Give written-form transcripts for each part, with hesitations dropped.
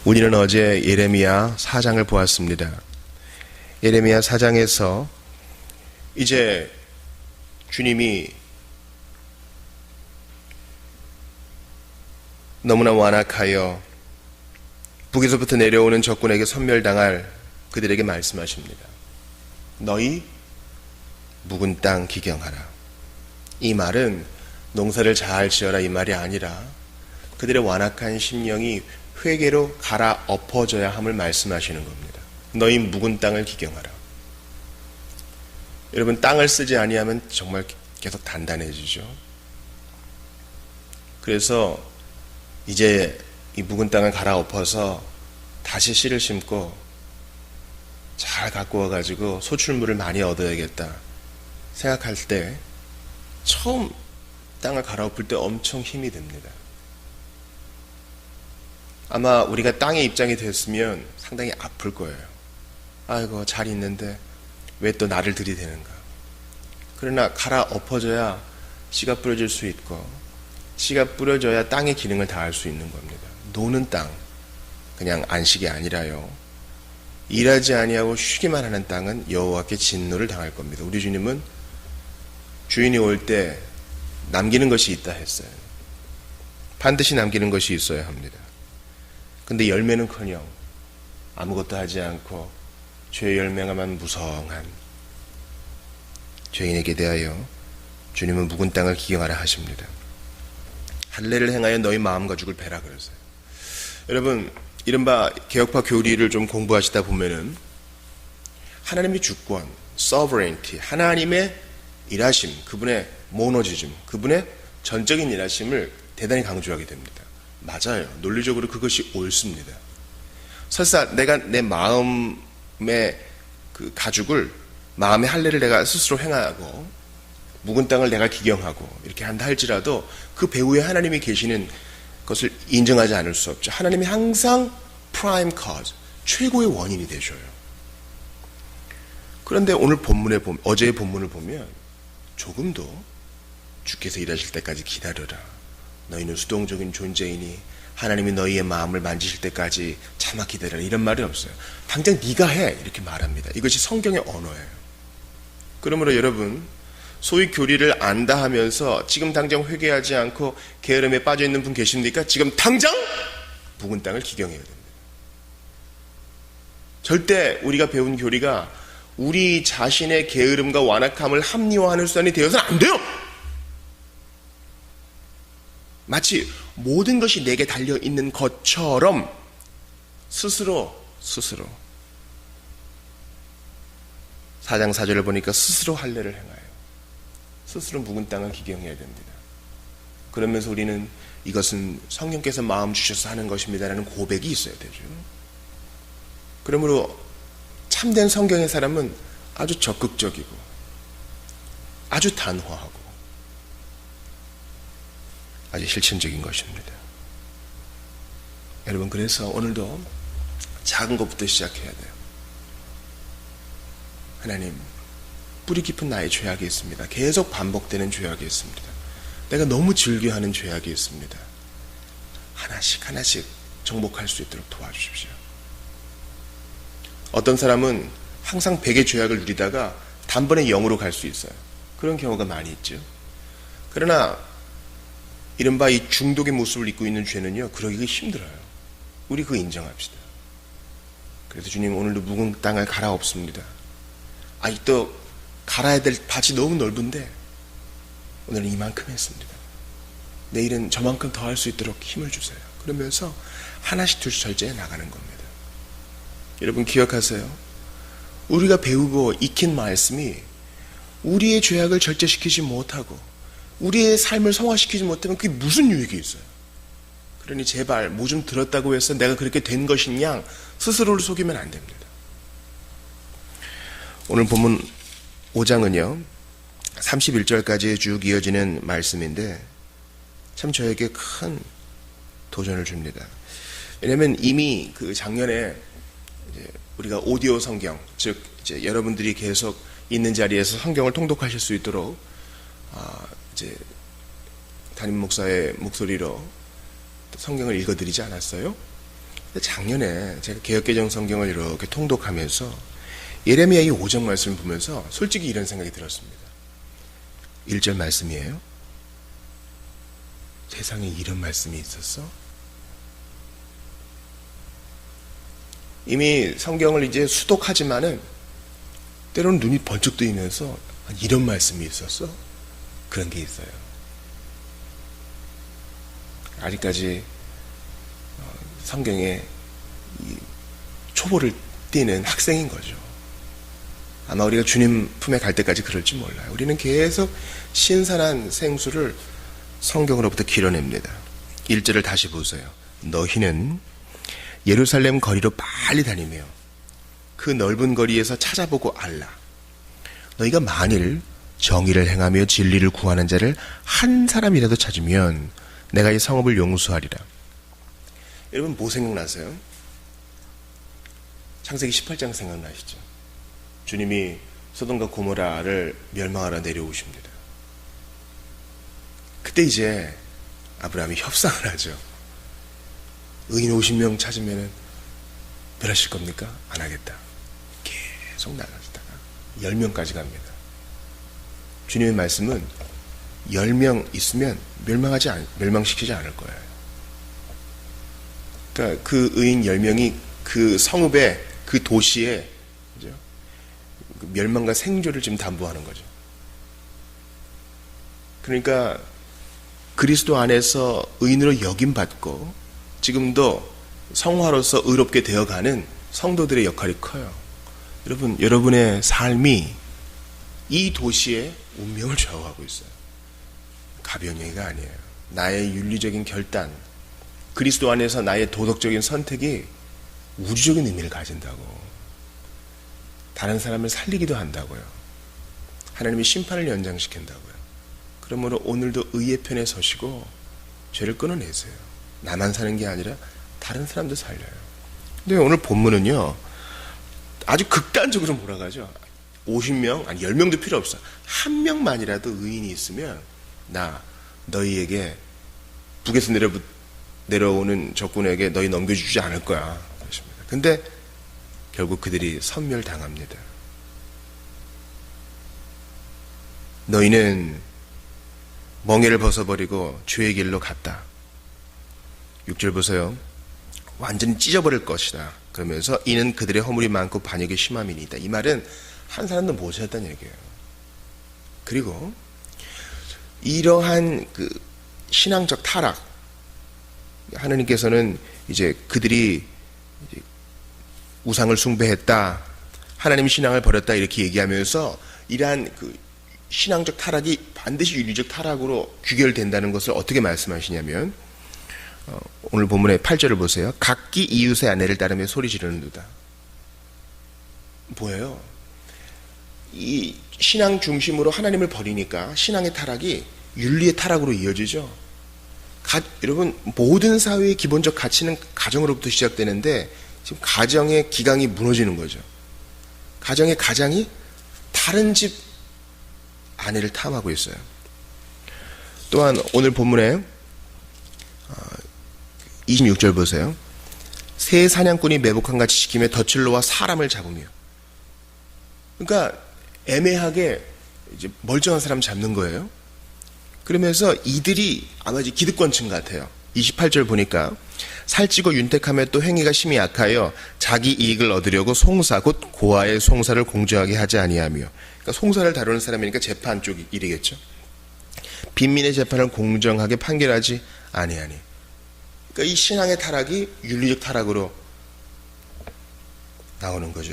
우리는 어제 예레미야 4장을 보았습니다. 예레미야 4장에서 이제 주님이 너무나 완악하여 북에서부터 내려오는 적군에게 섬멸당할 그들에게 말씀하십니다. 너희 묵은 땅 기경하라. 이 말은 농사를 잘 지어라 이 말이 아니라 그들의 완악한 심령이 회개로 갈아엎어져야 함을 말씀하시는 겁니다. 너희 묵은 땅을 기경하라. 여러분, 땅을 쓰지 아니하면 정말 계속 단단해지죠. 그래서 이제 이 묵은 땅을 갈아엎어서 다시 씨를 심고 잘 갖고 와가지고 소출물을 많이 얻어야겠다 생각할 때 처음 땅을 갈아엎을 때 엄청 힘이 듭니다. 아마 우리가 땅의 입장이 됐으면 상당히 아플 거예요. 아이고, 잘 있는데 왜 또 나를 들이대는가. 그러나 갈아엎어져야 씨가 뿌려질 수 있고 씨가 뿌려져야 땅의 기능을 다할 수 있는 겁니다. 노는 땅, 그냥 안식이 아니라요. 일하지 아니하고 쉬기만 하는 땅은 여호와께 진노를 당할 겁니다. 우리 주님은 주인이 올 때 남기는 것이 있다 했어요. 반드시 남기는 것이 있어야 합니다. 근데 열매는커녕 아무것도 하지 않고 죄의 열매가만 무성한 죄인에게 대하여 주님은 묵은 땅을 기경하라 하십니다. 할례를 행하여 너희 마음과 죽을 배라 그러세요. 여러분, 이른바 개혁파 교리를 좀 공부하시다 보면은 하나님의 주권, sovereignty, 하나님의 일하심, 그분의 모노지즘, 그분의 전적인 일하심을 대단히 강조하게 됩니다. 맞아요. 논리적으로 그것이 옳습니다. 설사 내가 내 마음의 그 가죽을, 마음의 할례를 내가 스스로 행하고 묵은 땅을 내가 기경하고 이렇게 한다 할지라도 그 배후에 하나님이 계시는 것을 인정하지 않을 수 없죠. 하나님이 항상 prime cause, 최고의 원인이 되셔요. 그런데 오늘 어제의 본문을 보면 조금도 주께서 일하실 때까지 기다려라. 너희는 수동적인 존재이니 하나님이 너희의 마음을 만지실 때까지 참아 기다려라. 이런 말이 없어요. 당장 네가 해. 이렇게 말합니다. 이것이 성경의 언어예요. 그러므로 여러분, 소위 교리를 안다 하면서 지금 당장 회개하지 않고 게으름에 빠져있는 분 계십니까? 지금 당장 묵은 땅을 기경해야 됩니다. 절대 우리가 배운 교리가 우리 자신의 게으름과 완악함을 합리화하는 수단이 되어서는 안 돼요. 마치 모든 것이 내게 달려있는 것처럼 스스로 4장 4절을 보니까 스스로 할례를 행하여 스스로 묵은 땅을 기경해야 됩니다. 그러면서 우리는 이것은 성령께서 마음 주셔서 하는 것입니다라는 고백이 있어야 되죠. 그러므로 참된 성경의 사람은 아주 적극적이고 아주 단호하고 아주 실천적인 것입니다. 여러분, 그래서 오늘도 작은 것부터 시작해야 돼요. 하나님, 뿌리 깊은 나의 죄악이 있습니다. 계속 반복되는 죄악이 있습니다. 내가 너무 즐겨하는 죄악이 있습니다. 하나씩 정복할 수 있도록 도와주십시오. 어떤 사람은 항상 100의 죄악을 누리다가 단번에 0으로 갈 수 있어요. 그런 경우가 많이 있죠. 그러나 이른바 이 중독의 모습을 입고 있는 죄는요, 그러기가 힘들어요. 우리 그거 인정합시다. 그래서 주님, 오늘도 묵은 땅을 갈아엎습니다. 아직도 갈아야 될 밭이 너무 넓은데 오늘은 이만큼 했습니다. 내일은 저만큼 더 할 수 있도록 힘을 주세요. 그러면서 하나씩 둘씩 절제해 나가는 겁니다. 여러분, 기억하세요. 우리가 배우고 익힌 말씀이 우리의 죄악을 절제시키지 못하고 우리의 삶을 성화시키지 못하면 그게 무슨 유익이 있어요. 그러니 제발 뭐 좀 들었다고 해서 내가 그렇게 된 것이냐 스스로를 속이면 안 됩니다. 오늘 본문 5장은요 31절까지 쭉 이어지는 말씀인데 참 저에게 큰 도전을 줍니다. 왜냐하면 이미 그 작년에 이제 우리가 오디오 성경, 즉 이제 여러분들이 계속 있는 자리에서 성경을 통독하실 수 있도록 이제 담임 목사의 목소리로 성경을 읽어드리지 않았어요? 작년에 제가 개역개정 성경을 이렇게 통독하면서 예레미야의 5장 말씀을 보면서 솔직히 이런 생각이 들었습니다. 1절 말씀이에요. 세상에 이런 말씀이 있었어? 이미 성경을 이제 수독하지만은 때로는 눈이 번쩍 뜨이면서 이런 말씀이 있었어? 그런 게 있어요. 아직까지 성경에 초보를 띄는 학생인 거죠. 아마 우리가 주님 품에 갈 때까지 그럴지 몰라요. 우리는 계속 신선한 생수를 성경으로부터 길어냅니다. 1절을 다시 보세요. 너희는 예루살렘 거리로 빨리 다니며 그 넓은 거리에서 찾아보고 알라. 너희가 만일 정의를 행하며 진리를 구하는 자를 한 사람이라도 찾으면 내가 이 성읍을 용서하리라. 여러분 뭐 생각나세요? 창세기 18장 생각나시죠? 주님이 소돔과 고모라를 멸망하러 내려오십니다. 그때 이제 아브라함이 협상을 하죠. 의인 50명 찾으면 멸하실 겁니까? 안 하겠다. 계속 나가시다가 10명까지 갑니다. 주님의 말씀은 10명 있으면 멸망시키지 않을 거예요. 그러니까 그 의인 10명이 그 성읍에, 그 도시에 그죠? 멸망과 생존을 지금 담보하는 거죠. 그러니까 그리스도 안에서 의인으로 여김받고 지금도 성화로서 의롭게 되어가는 성도들의 역할이 커요. 여러분, 여러분의 삶이 이 도시의 운명을 좌우하고 있어요. 가벼운 얘기가 아니에요. 나의 윤리적인 결단, 그리스도 안에서 나의 도덕적인 선택이 우주적인 의미를 가진다고. 다른 사람을 살리기도 한다고요. 하나님이 심판을 연장시킨다고요. 그러므로 오늘도 의의 편에 서시고 죄를 끊어내세요. 나만 사는 게 아니라 다른 사람도 살려요. 근데 오늘 본문은요, 아주 극단적으로 몰아가죠. 50명, 아니 10명도 필요 없어. 한 명만이라도 의인이 있으면 너희에게 북에서 내려오는 적군에게 너희 넘겨주지 않을 거야. 그렇습니다. 근데 결국 그들이 섬멸당합니다. 너희는 멍에를 벗어버리고 죄의 길로 갔다. 6절 보세요. 완전히 찢어버릴 것이다. 그러면서 이는 그들의 허물이 많고 반역이 심함이니이다. 이 말은 한 사람도 못 찾았다는 얘기예요. 그리고 이러한 그 신앙적 타락, 하나님께서는 이제 그들이 이제 우상을 숭배했다, 하나님 신앙을 버렸다 이렇게 얘기하면서 이러한 그 신앙적 타락이 반드시 윤리적 타락으로 귀결된다는 것을 어떻게 말씀하시냐면 오늘 본문의 8절을 보세요. 각기 이웃의 아내를 따르며 소리 지르는도다. 뭐예요? 이 신앙 중심으로 하나님을 버리니까 신앙의 타락이 윤리의 타락으로 이어지죠. 여러분, 모든 사회의 기본적 가치는 가정으로부터 시작되는데 지금 가정의 기강이 무너지는 거죠. 가정의 가장이 다른 집 아내를 탐하고 있어요. 또한 오늘 본문에 26절 보세요. 새 사냥꾼이 매복한 같이 지키며 덫을 놓아 사람을 잡으며. 그러니까 애매하게 이제 멀쩡한 사람 잡는 거예요. 그러면서 이들이 아마 이제 기득권층 같아요. 28절 보니까 살찌고 윤택하며 또 행위가 심히 약하여 자기 이익을 얻으려고 송사 곧 고아의 송사를 공정하게 하지 아니하며. 그러니까 송사를 다루는 사람이니까 재판 쪽 일이겠죠. 빈민의 재판을 공정하게 판결하지 아니하니. 그러니까 이 신앙의 타락이 윤리적 타락으로 나오는 거죠.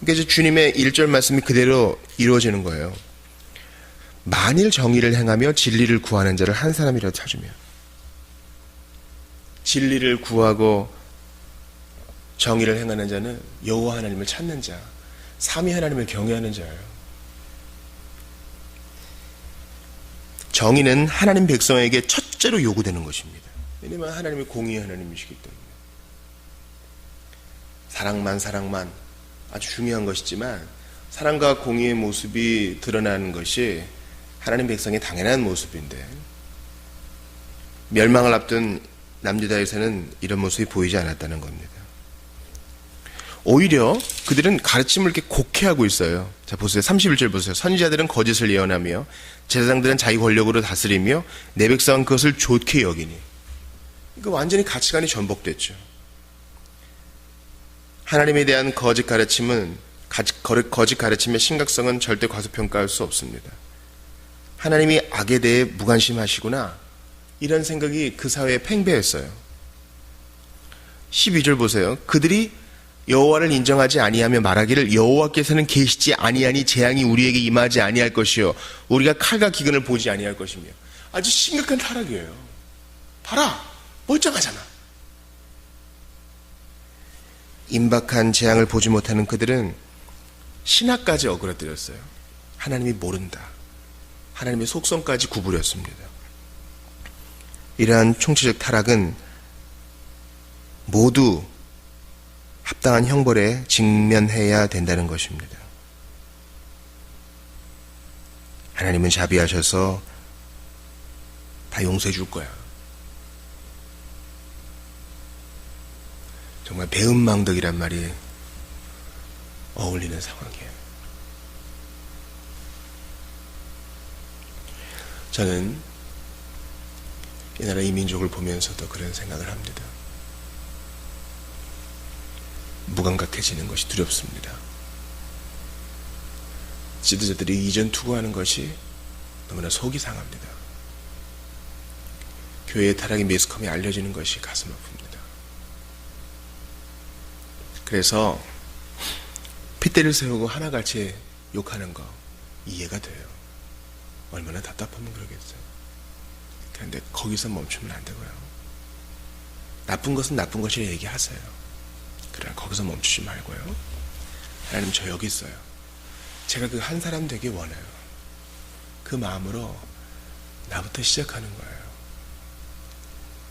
그러니까 이제 주님의 1절 말씀이 그대로 이루어지는 거예요. 만일 정의를 행하며 진리를 구하는 자를 한 사람이라도 찾으면. 진리를 구하고 정의를 행하는 자는 여호와 하나님을 찾는 자, 삼위 하나님을 경외하는 자예요. 정의는 하나님 백성에게 첫째로 요구되는 것입니다. 왜냐하면 하나님이 공의의 하나님이시기 때문에. 사랑만 아주 중요한 것이지만 사랑과 공의의 모습이 드러나는 것이 하나님 백성의 당연한 모습인데 멸망을 앞둔 남유다에서는 이런 모습이 보이지 않았다는 겁니다. 오히려 그들은 가르침을 이렇게 곡해하고 있어요. 자, 보세요. 31절 보세요. 선지자들은 거짓을 예언하며 제사장들은 자기 권력으로 다스리며 내 백성은 그것을 좋게 여기니. 이거 완전히 가치관이 전복됐죠. 하나님에 대한 거짓 가르침은 거짓 가르침의 심각성은 절대 과소평가할 수 없습니다. 하나님이 악에 대해 무관심하시구나, 이런 생각이 그 사회에 팽배했어요. 12절 보세요. 그들이 여호와를 인정하지 아니하며 말하기를 여호와께서는 계시지 아니하니 재앙이 우리에게 임하지 아니할 것이요 우리가 칼과 기근을 보지 아니할 것이며. 아주 심각한 타락이에요. 봐라, 멀쩡하잖아. 임박한 재앙을 보지 못하는 그들은 신학까지 어그러뜨렸어요. 하나님이 모른다, 하나님의 속성까지 구부렸습니다. 이러한 총체적 타락은 모두 합당한 형벌에 직면해야 된다는 것입니다. 하나님은 자비하셔서 다 용서해 줄 거야. 정말 배은망덕이란 말이 어울리는 상황이에요. 저는 이 나라 이 민족을 보면서도 그런 생각을 합니다. 무감각해지는 것이 두렵습니다. 지도자들이 이전 투구하는 것이 너무나 속이 상합니다. 교회의 타락이 매스컴에 알려지는 것이 가슴 아픕니다. 그래서 핏대를 세우고 하나같이 욕하는 거 이해가 돼요. 얼마나 답답하면 그러겠어요. 그런데 거기서 멈추면 안 되고요. 나쁜 것은 나쁜 것이라 얘기하세요. 그러나 거기서 멈추지 말고요. 하나님, 저 여기 있어요. 제가 그 한 사람 되기 원해요. 그 마음으로 나부터 시작하는 거예요.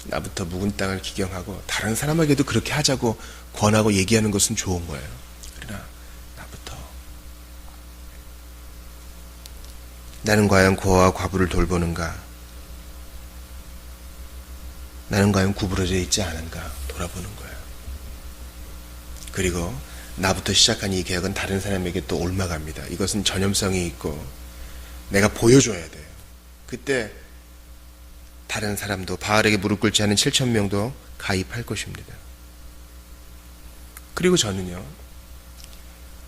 나부터 묵은 땅을 기경하고 다른 사람에게도 그렇게 하자고 권하고 얘기하는 것은 좋은 거예요. 그러나 나부터. 나는 과연 고아와 과부를 돌보는가? 나는 과연 구부러져 있지 않은가? 돌아보는 거예요. 그리고 나부터 시작한 이 개혁은 다른 사람에게 또 옮아갑니다. 이것은 전염성이 있고 내가 보여줘야 돼요. 그때 다른 사람도, 바알에게 무릎 꿇지 않은 7,000명도 가입할 것입니다. 그리고 저는요,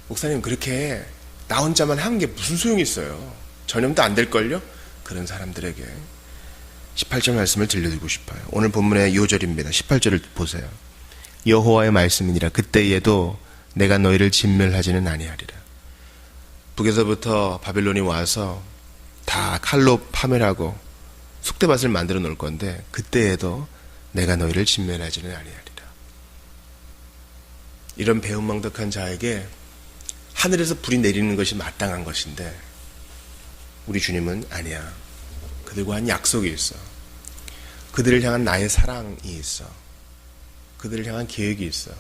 목사님 그렇게 나 혼자만 하는 게 무슨 소용이 있어요. 전염도 안 될걸요? 그런 사람들에게 18절 말씀을 들려드리고 싶어요. 오늘 본문의 요절입니다. 18절을 보세요. 여호와의 말씀이니라. 그때에도 내가 너희를 진멸하지는 아니하리라. 북에서부터 바벨론이 와서 다 칼로 파멸하고 쑥대밭을 만들어 놓을 건데 그때에도 내가 너희를 진멸하지는 아니하리라. 이런 배은망덕한 자에게 하늘에서 불이 내리는 것이 마땅한 것인데 우리 주님은 아니야. 그들과 한 약속이 있어. 그들을 향한 나의 사랑이 있어. 그들을 향한 계획이 있어.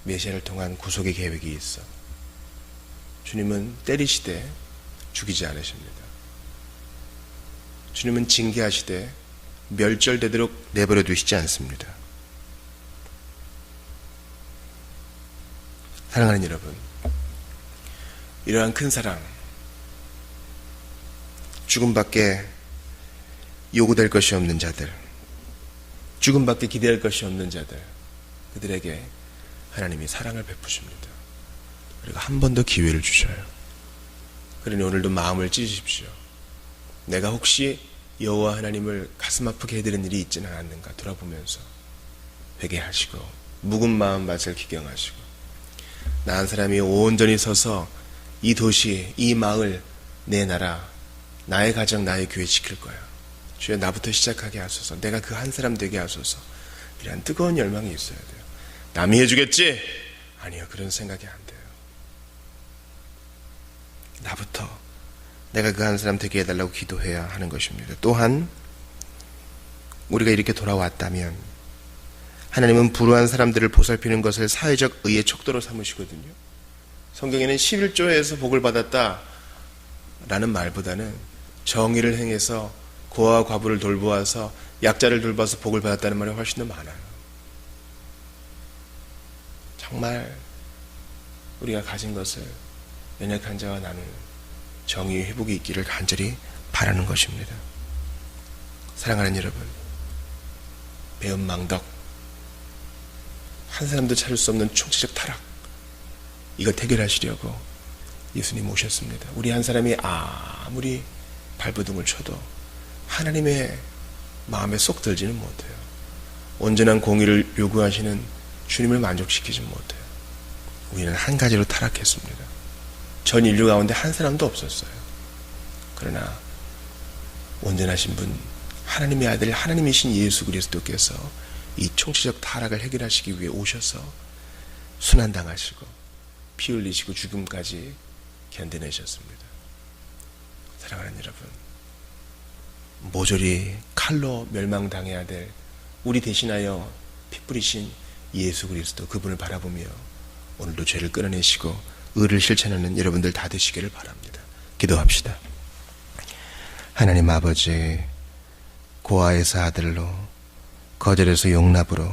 메시아를 통한 구속의 계획이 있어. 주님은 때리시되 죽이지 않으십니다. 주님은 징계하시되 멸절되도록 내버려 두시지 않습니다. 사랑하는 여러분, 이러한 큰 사랑, 죽음밖에 요구될 것이 없는 자들, 죽음밖에 기대할 것이 없는 자들, 그들에게 하나님이 사랑을 베푸십니다. 그리고 한 번 더 기회를 주셔요. 그러니 오늘도 마음을 찢으십시오. 내가 혹시 여호와 하나님을 가슴 아프게 해드린 일이 있지는 않았는가 돌아보면서 회개하시고 묵은 마음밭을 기경하시고 나 한 사람이 온전히 서서 이 도시, 이 마을, 내 나라, 나의 가정, 나의 교회 지킬 거야. 주여 나부터 시작하게 하소서. 내가 그 한 사람 되게 하소서. 이런 뜨거운 열망이 있어야 돼요. 남이 해주겠지? 아니요, 그런 생각이 안 돼요. 나부터 내가 그 한 사람 되게 해달라고 기도해야 하는 것입니다. 또한 우리가 이렇게 돌아왔다면 하나님은 불우한 사람들을 보살피는 것을 사회적 의의 척도로 삼으시거든요. 성경에는 11조에서 복을 받았다 라는 말보다는 정의를 행해서 고아와 과부를 돌보아서 약자를 돌봐서 복을 받았다는 말이 훨씬 더 많아요. 정말 우리가 가진 것을 연약한 자와 나눌 정의의 회복이 있기를 간절히 바라는 것입니다. 사랑하는 여러분, 배은망덕, 한 사람도 찾을 수 없는 총체적 타락, 이것 해결하시려고 예수님 오셨습니다. 우리 한 사람이 아무리 발버둥을 쳐도 하나님의 마음에 쏙 들지는 못해요. 온전한 공의를 요구하시는 주님을 만족시키지 못해요. 우리는 한 가지로 타락했습니다. 전 인류 가운데 한 사람도 없었어요. 그러나 온전하신 분, 하나님의 아들, 하나님이신 예수 그리스도께서 이 총체적 타락을 해결하시기 위해 오셔서 순환당하시고 피 흘리시고 죽음까지 견뎌내셨습니다. 사랑하는 여러분, 모조리 칼로 멸망당해야 될 우리 대신하여 피 뿌리신 예수 그리스도, 그분을 바라보며 오늘도 죄를 끊어내시고 의를 실천하는 여러분들 다 되시기를 바랍니다. 기도합시다. 하나님 아버지, 고아에서 아들로, 거절에서 용납으로,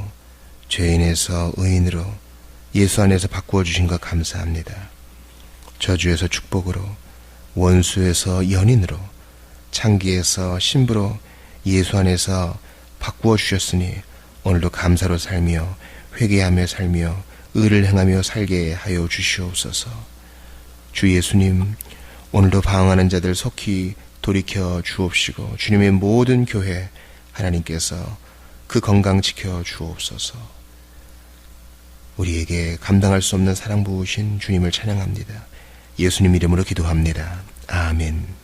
죄인에서 의인으로 예수 안에서 바꾸어 주신 것 감사합니다. 저주에서 축복으로, 원수에서 연인으로, 창기에서 신부로 예수 안에서 바꾸어 주셨으니 오늘도 감사로 살며 회개하며 살며 의를 행하며 살게 하여 주시옵소서. 주 예수님, 오늘도 방황하는 자들 속히 돌이켜 주옵시고 주님의 모든 교회 하나님께서 그 건강 지켜 주옵소서. 우리에게 감당할 수 없는 사랑 부으신 주님을 찬양합니다. 예수님 이름으로 기도합니다. 아멘.